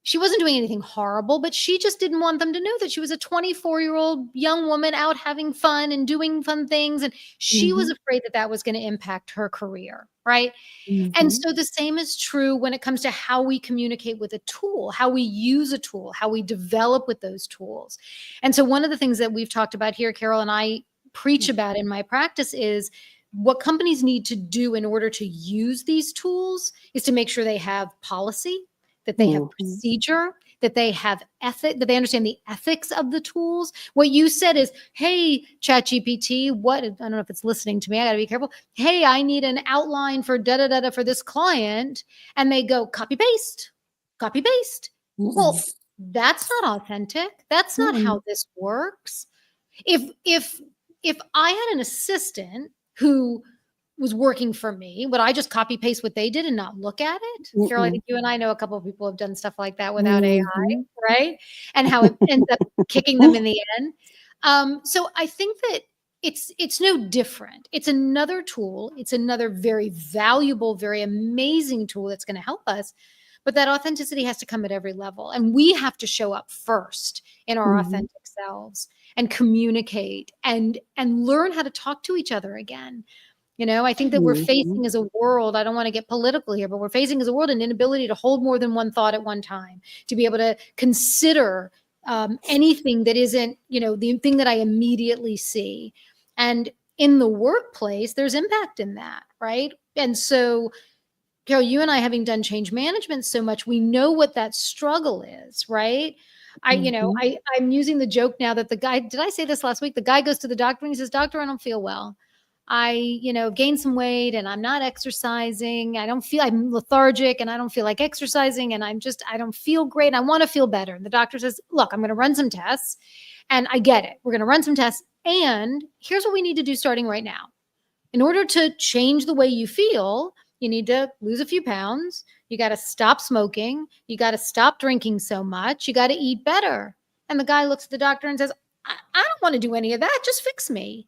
She wasn't doing anything horrible, but she just didn't want them to know that she was a 24-year-old young woman out having fun and doing fun things. And she was Mhm. afraid that that was going to impact her career, right? And Mhm. so the same is true when it comes to how we communicate with a tool, how we use a tool, how we develop with those tools. And so one of the things that we've talked about here, Carol, and I preach about in my practice is what companies need to do in order to use these tools is to make sure they have policy, that they have Mhm. procedure, that they have ethic, that they understand the ethics of the tools. What you said is, hey, ChatGPT, what, I don't know if it's listening to me, I got to be careful. Hey, I need an outline for da da da da for this client. And they go copy paste, copy paste. Well, Mm-mm. that's not authentic. That's not Mm-mm. how this works. If I had an assistant who was working for me, would I just copy paste what they did and not look at it? Carol, I Mm-mm. think you and I know a couple of people who have done stuff like that without AI, Mhm. right? And how it ends up kicking them in the end. So I think that it's no different. It's another tool. It's another very valuable, very amazing tool that's going to help us. But that authenticity has to come at every level, and we have to show up first in our Mhm. authentic selves and communicate and learn how to talk to each other again. I think that we're Mhm. facing as a world, I don't want to get political here, but we're facing as a world an inability to hold more than one thought at one time, to be able to consider anything that isn't, the thing that I immediately see. And in the workplace, there's impact in that, right? And so, Carol, you and I, having done change management so much, we know what that struggle is, right? Mhm. I'm using the joke now that the guy, did I say this last week? The guy goes to the doctor and he says, Doctor, I don't feel well. Gained some weight and I'm not exercising. I'm lethargic and I don't feel like exercising. And I don't feel great. And I want to feel better. And the doctor says, look, I'm going to run some tests. And I get it. We're going to run some tests. And here's what we need to do starting right now. In order to change the way you feel, you need to lose a few pounds. You got to stop smoking. You got to stop drinking so much. You got to eat better. And the guy looks at the doctor and says, I don't want to do any of that. Just fix me.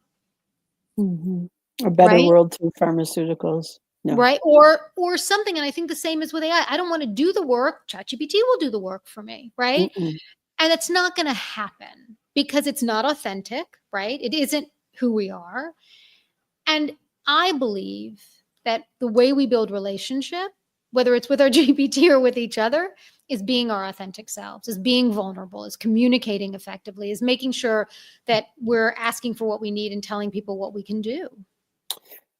Mhm. A better Right. world through pharmaceuticals. No. Right. Or something. And I think the same is with AI. I don't want to do the work. ChatGPT will do the work for me. Right. Mm-mm. And it's not going to happen because it's not authentic. Right. It isn't who we are. And I believe that the way we build relationship, whether it's with our GPT or with each other, is being our authentic selves, is being vulnerable, is communicating effectively, is making sure that we're asking for what we need and telling people what we can do.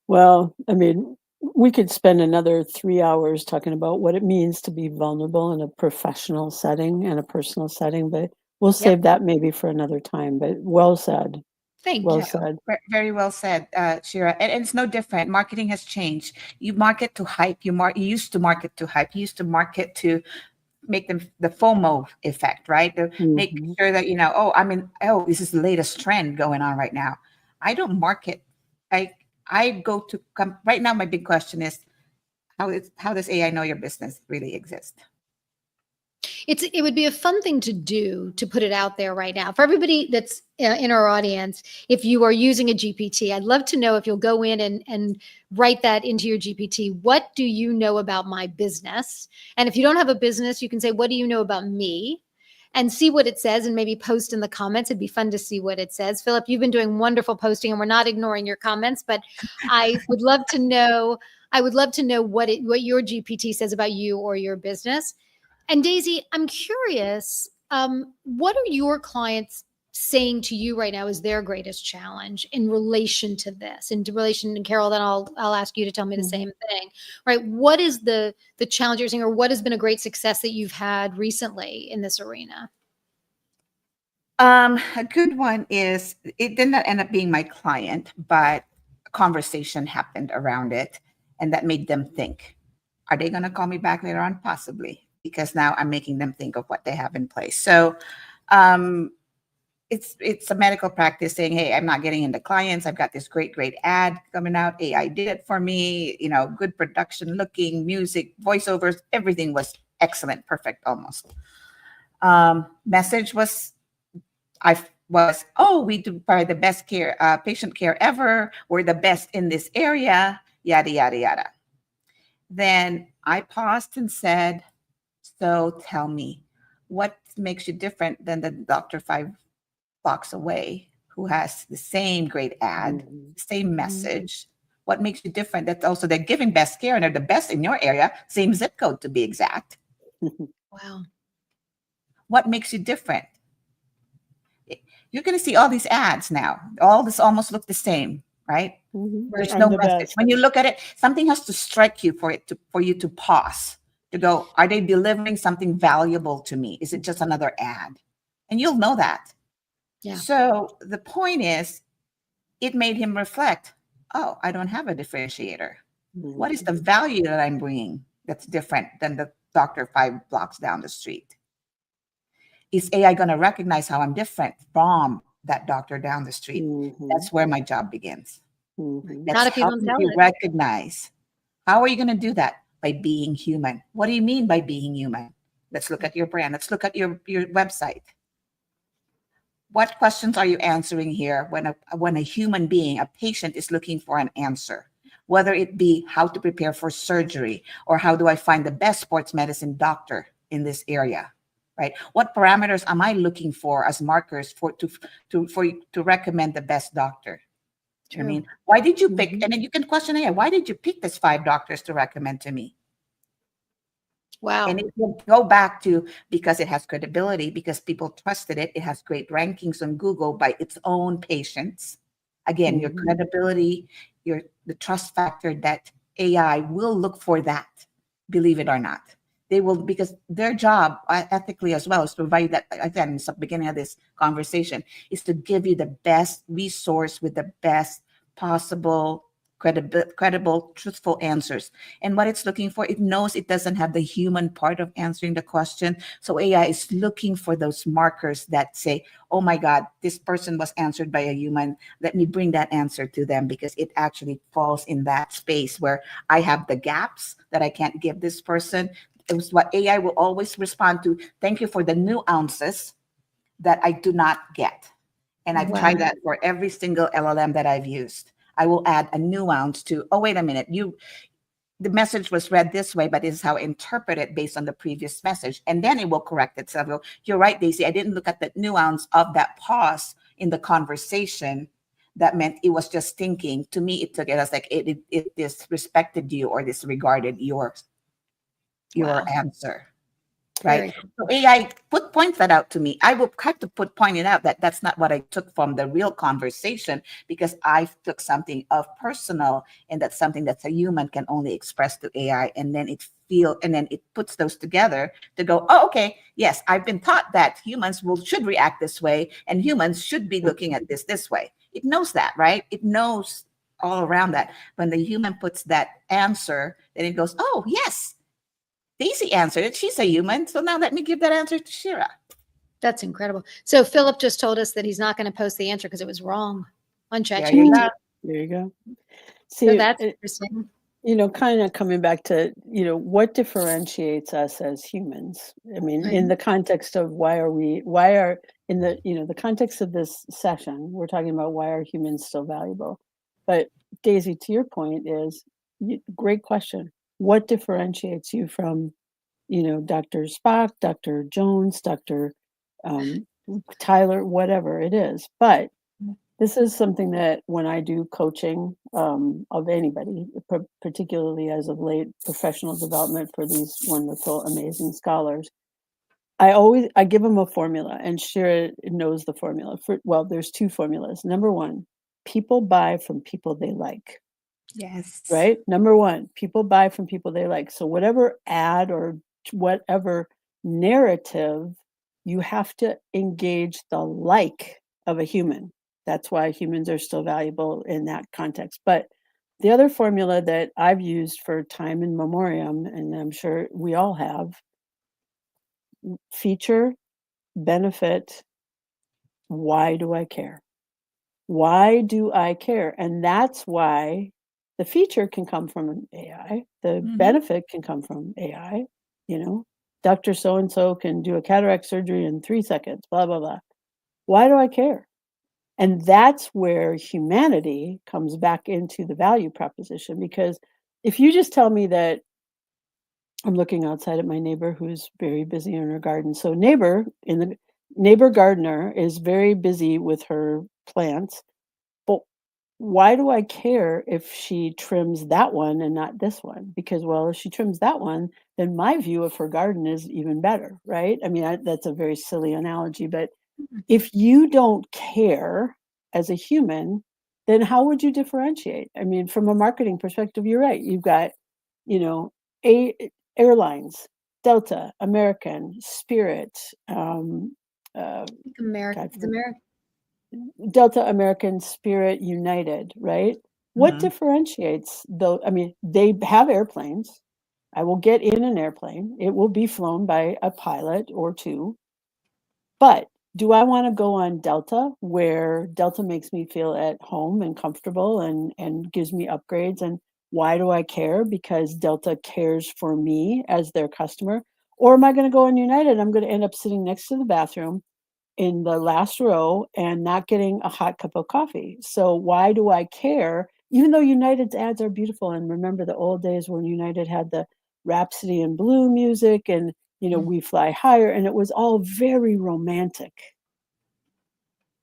Well, I mean, we could spend another 3 hours talking about what it means to be vulnerable in a professional setting and a personal setting, but we'll Yep. save that maybe for another time, but well said. Thank Well you. said. Very well said, Shira. And it's no different. Marketing has changed. You market to hype. You used to market to hype. You used to market to make them the FOMO effect, right? To make Mhm. sure that this is the latest trend going on right now. I don't market. I go to right now. My big question is how does AI know your business really exists? It would be a fun thing to do, to put it out there right now for everybody that's in our audience. If you are using a GPT, I'd love to know if you'll go in and write that into your GPT. What do you know about my business? And if you don't have a business, you can say, what do you know about me? And see what it says and maybe post in the comments. It'd be fun to see what it says. Philip, you've been doing wonderful posting and we're not ignoring your comments, but I would love to know what your GPT says about you or your business. And Daisy, I'm curious, what are your clients saying to you right now is their greatest challenge in relation to this? In relation to Carol, then I'll ask you to tell me the Mhm. same thing. Right? What is the challenge you're seeing, or what has been a great success that you've had recently in this arena? A good one is it did not end up being my client, but a conversation happened around it, and that made them think. Are they going to call me back later on? Possibly, because now I'm making them think of what they have in place. So um, it's a medical practice saying, hey, I'm not getting into clients. I've got this great ad coming out. AI did it for me. Good production, looking, music, voiceovers, everything was excellent, perfect, almost. Message was, oh, we do provide the best care, patient care ever. We're the best in this area, yada, yada, yada. Then I paused and said, so tell me, what makes you different than the doctor 5 blocks away who has the same great ad, Mhm. same message? What makes you different? That also they're giving best care and they're the best in your area, same zip code to be exact. Wow. What makes you different? You're going to see all these ads now. All this almost look the same, right? Mhm. Right. There's I'm no the message. best. When you look at it, something has to strike you for you to pause, to go, are they delivering something valuable to me? Is it just another ad? And you'll know that. Yeah. So the point is, it made him reflect, oh, I don't have a differentiator. What is the value that I'm bringing that's different than the doctor 5 blocks down the street? Is AI going to recognize how I'm different from that doctor down the street? Mhm. That's where my job begins. Mhm. That's Not if you how don't tell you it. recognize. How are you going to do that? By being human. What do you mean by being human? Let's look at your brand. Let's look at your website. What questions are you answering here when a human being, a patient, is looking for an answer? Whether it be how to prepare for surgery or how do I find the best sports medicine doctor in this area, right? What parameters am I looking for as markers to recommend the best doctor? I True. mean, why did you pick? Mhm. And then you can question AI. Why did you pick these 5 doctors to recommend to me? Wow. And it will go back to because it has credibility, because people trusted it. It has great rankings on Google by its own patients. Again, your Mhm. credibility, the trust factor that AI will look for that, believe it or not. They will, because their job ethically as well is to provide that, again, in the beginning of this conversation, is to give you the best resource with the best possible credible, truthful answers. And what it's looking for, it knows it doesn't have the human part of answering the question. So AI is looking for those markers that say, oh my God, this person was answered by a human. Let me bring that answer to them because it actually falls in that space where I have the gaps that I can't give this person. It was what AI will always respond to. Thank you for the nuances that I do not get. And I've tried Wow. that for every single LLM that I've used. I will add a nuance to, oh, wait a minute, the message was read this way, but this is how I interpret it based on the previous message. And then it will correct itself. Go, you're right, Daisy. I didn't look at the nuance of that pause in the conversation. That meant it was just thinking. To me, it took it as like it disrespected you or disregarded your Wow. answer. Very Right. So AI points that out to me. I will have to point it out that that's not what I took from the real conversation because I took something of personal and that's something that a human can only express to AI. And then it puts those together to go, oh, okay, yes, I've been taught that humans should react this way and humans should be looking at this way. It knows that, right? It knows all around that. When the human puts that answer, then it goes, oh, yes, Daisy answered it. She's a human. So now let me give that answer to Shera. That's incredible. So Philip just told us that he's not going to post the answer because it was wrong on There you ChatGPT. go. There you go. So See, that's interesting. kind of coming back to, what differentiates us as humans? I mean, Right. in the context of in the context of this session, we're talking about why are humans still valuable? But Daisy, to your point is, great question. What differentiates you from, Dr. Spock, Dr. Jones, Dr. Tyler, whatever it is? But this is something that when I do coaching of anybody, particularly as of late, professional development for these wonderful, amazing scholars, I give them a formula, and Shera knows the formula. There's 2 formulas. Number 1, people buy from people they like. Yes. Right? Number 1, people buy from people they like. So whatever ad or whatever narrative, you have to engage the like of a human. That's why humans are still valuable in that context. But the other formula that I've used for time in memoriam, and I'm sure we all have, feature, benefit, why do I care? Why do I care? And that's why the feature can come from an AI. The benefit can come from AI. Dr. So-and-so can do a cataract surgery in 3 seconds, blah, blah, blah. Why do I care? And that's where humanity comes back into the value proposition. Because if you just tell me that I'm looking outside at my neighbor who's very busy in her garden. So neighbor gardener is very busy with her plants. But why do I care if she trims that one and not this one? Because, well, if she trims that one, then my view of her garden is even better, right? I mean, that's a very silly analogy, but if you don't care as a human, then how would you differentiate? I mean, from a marketing perspective, you're right. You've got, you know, airlines, Delta, American, Spirit, America, God, it's America. Delta, American, Spirit, United, right? What Mhm. differentiates though? I mean, they have airplanes. I will get in an airplane. It will be flown by a pilot or two. But do I want to go on Delta, where Delta makes me feel at home and comfortable and gives me upgrades? And why do I care? Because Delta cares for me as their customer. Or am I going to go on United? I'm going to end up sitting next to the bathroom in the last row and not getting a hot cup of coffee. So why do I care? Even though United's ads are beautiful, and remember the old days when United had the Rhapsody in Blue music and we fly higher, and it was all very romantic.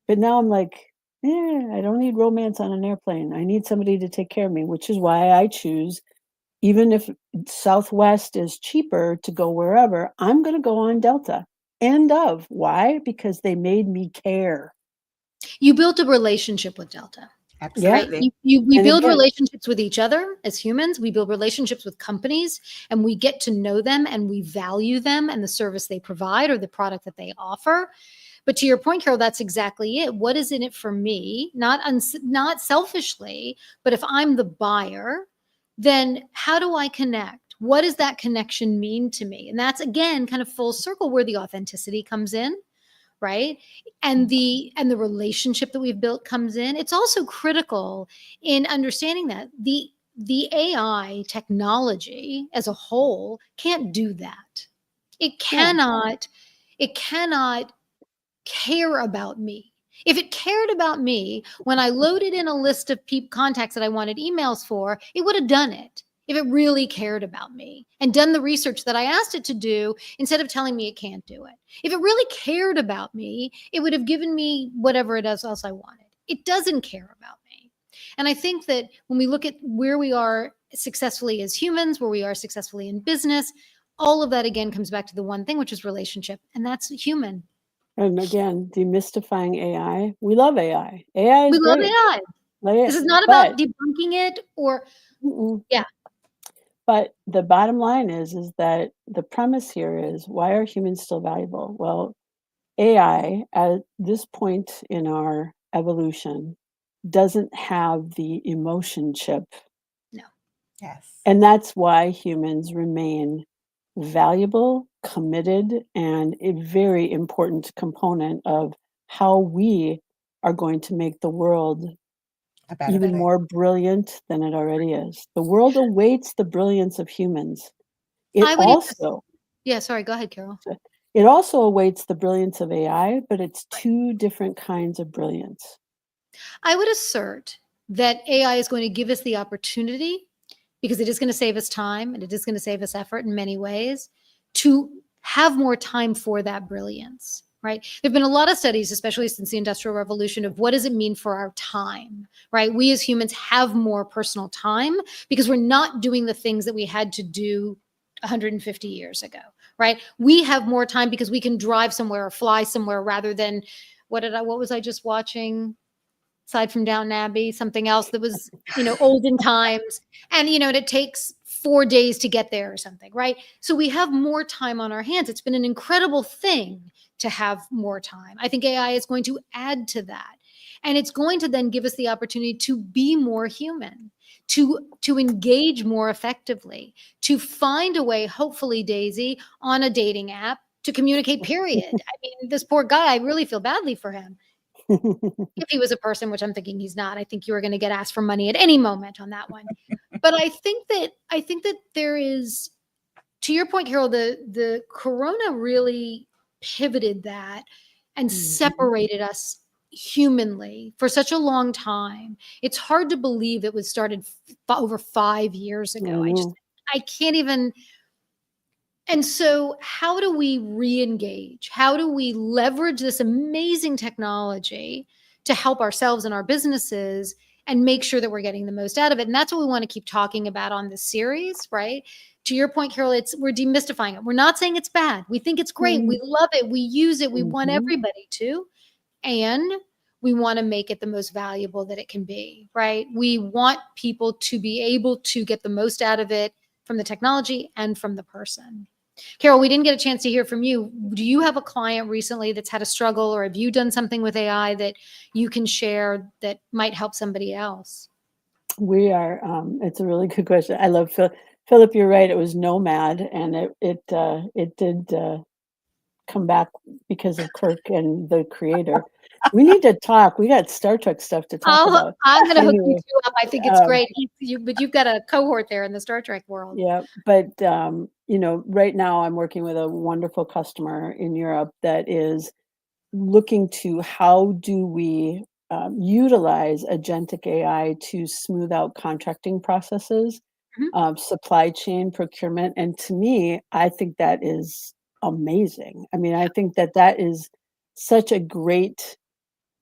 But now I'm like, I don't need romance on an airplane. I need somebody to take care of me, which is why I choose, even if Southwest is cheaper to go wherever, I'm going to go on Delta. End of. Why? Because they made me care. You built a relationship with Delta. Yeah. Right. Absolutely. We And build again, relationships with each other as humans. We build relationships with companies, and we get to know them, and we value them and the service they provide or the product that they offer. But to your point, Carol, that's exactly it. What is in it for me? Not selfishly, but if I'm the buyer, then how do I connect? What does that connection mean to me? And that's again kind of full circle where the authenticity comes in, right? And the relationship that we've built comes in. It's also critical in understanding that the AI technology as a whole can't do that. It no. cannot care about me. If it cared about me, when I loaded in a list of contacts that I wanted emails for, it would have done it. If it really cared about me and done the research that I asked it to do instead of telling me it can't do it. If it really cared about me, it would have given me whatever it is else I wanted. It doesn't care about me. And I think that when we look at where we are successfully as humans, where we are successfully in business, all of that again comes back to the one thing, which is relationship. And that's human. And again, demystifying AI. We love AI. AI We is love great. AI. This is not But about debunking it or, yeah. But the bottom line is that the premise here is, why are humans still valuable? Well, AI at this point in our evolution doesn't have the emotion chip. No. Yes. And that's why humans remain valuable, committed, and a very important component of how we are going to make the world A better even place. more brilliant than it already is. The world awaits the brilliance of humans. It I would even, also yeah, sorry, go ahead, Carol. it also awaits the brilliance of AI, but it's two different kinds of brilliance. I would assert that AI is going to give us the opportunity, because it is going to save us time and it is going to save us effort in many ways, to have more time for that brilliance. Right. There have been a lot of studies, especially since the Industrial Revolution, of what does it mean for our time, right? We as humans have more personal time because we're not doing the things that we had to do 150 years ago, right? We have more time because we can drive somewhere or fly somewhere rather than what was I just watching? Aside from Downton Abbey, something else that was, olden times. And, it takes 4 days to get there or something, right? So we have more time on our hands. It's been an incredible thing to have more time. I think AI is going to add to that. And it's going to then give us the opportunity to be more human, to engage more effectively, to find a way, hopefully, Daisy, on a dating app to communicate, period. I mean, this poor guy, I really feel badly for him. If he was a person, which I'm thinking he's not, I think you were going to get asked for money at any moment on that one. But I think that there is, to your point, Carol, the corona really pivoted that and separated us humanly for such a long time. It's hard to believe it was started over 5 years ago. I can't even And so how do we re-engage? How do we leverage this amazing technology to help ourselves and our businesses and make sure that we're getting the most out of it? And that's what we want to keep talking about on this series, right? To your point, Carol, we're demystifying it. We're not saying it's bad. We think it's great. We love it. We use it. We want everybody to. And we want to make it the most valuable that it can be, right? We want people to be able to get the most out of it from the technology and from the person. Carol, we didn't get a chance to hear from you. Do you have a client recently that's had a struggle, or have you done something with AI that you can share that might help somebody else? We are, it's a really good question. I love Philip, you're right. It was Nomad, and it did come back because of Kirk and the creator. We need to talk. We got Star Trek stuff to talk about. I'm going to hook you Anyway, two up. I think it's great. But you've got a cohort there in the Star Trek world. Yeah, but you know, right now I'm working with a wonderful customer in Europe that is looking to how do we utilize agentic AI to smooth out contracting processes, supply chain procurement. And to me, I think that is amazing. I mean, I think that that is such a great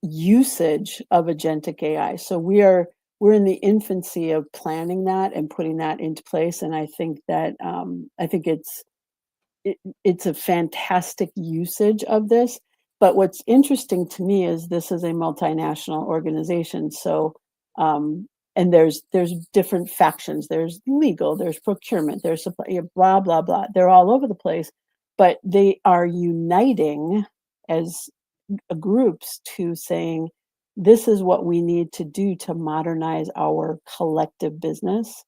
usage of agentic AI. So we're in the infancy of planning that and putting that into place. And I think that it's a fantastic usage of this. But what's interesting to me is this is a multinational organization. So and there's different factions. There's legal, there's procurement, there's supply, blah blah blah. They're all over the place, but they are uniting as groups to saying this is what we need to do to modernize our collective business.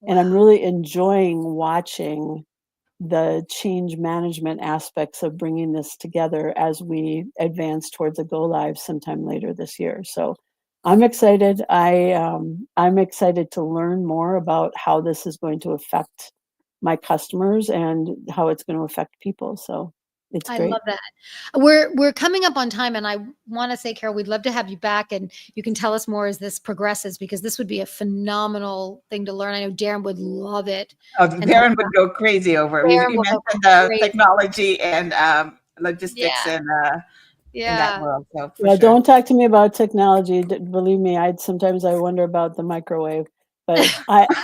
And I'm really enjoying watching the change management aspects of bringing this together as we advance towards a go live sometime later this year. So I'm excited. I'm excited to learn more about how this is going to affect my customers and how it's going to affect people. So it's great. I love that. We're coming up on time, and I want to say, Carol, we'd love to have you back, and you can tell us more as this progresses, because this would be a phenomenal thing to learn. I know Darren would love it. Oh, Darren would go crazy over it. You mentioned the technology and logistics and in that world. So well, don't talk to me about technology. Believe me, sometimes I wonder about the microwave. But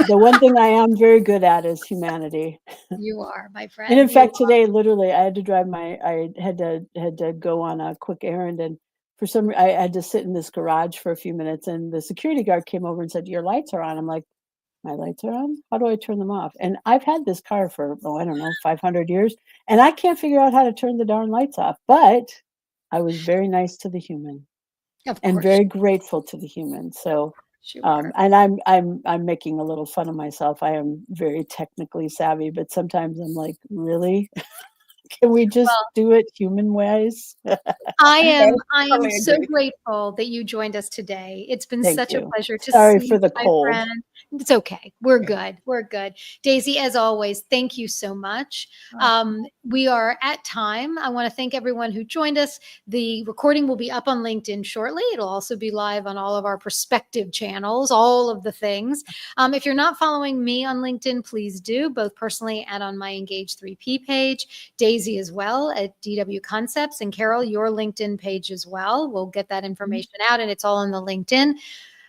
the one thing I am very good at is humanity. You are, my friend. And in fact, today, literally, I had to drive I had to go on a quick errand, and for some reason, I had to sit in this garage for a few minutes, and the security guard came over and said, "Your lights are on." I'm like, "My lights are on? How do I turn them off?" And I've had this car for, I don't know, 500 years, and I can't figure out how to turn the darn lights off. But I was very nice to the human, and very grateful to the human. So. And I'm making a little fun of myself. I am very technically savvy, but sometimes I'm like, really? Can we just do it human wise? I am so grateful that you joined us today. It's been such a pleasure to Sorry see for the my cold. friend. It's okay. We're good. We're good. Daisy, as always, thank you so much. We are at time. I want to thank everyone who joined us. The recording will be up on LinkedIn shortly. It'll also be live on all of our prospective channels, all of the things. If you're not following me on LinkedIn, please do, both personally and on my Engage 3P page. Daisy as well at DW Concepts, and Carol, your LinkedIn page as well. We'll get that information out, and it's all on the LinkedIn.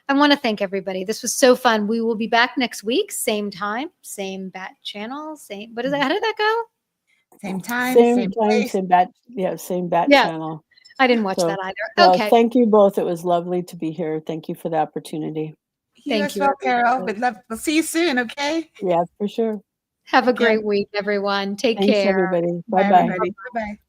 I want to thank everybody. This was so fun. We will be back next week, same time, same bat channel, same. What is that? How did that go? Same time, same time, same bat. Yeah, same bat channel. I didn't watch that either. Well, okay. Thank you both. It was lovely to be here. Thank you for the opportunity. Thank you as well, Carol. We'll see you soon. Okay. Yeah, for sure. Have a great week, everyone. Take Thanks, care. everybody. Bye, Bye-bye. everybody. Bye-bye.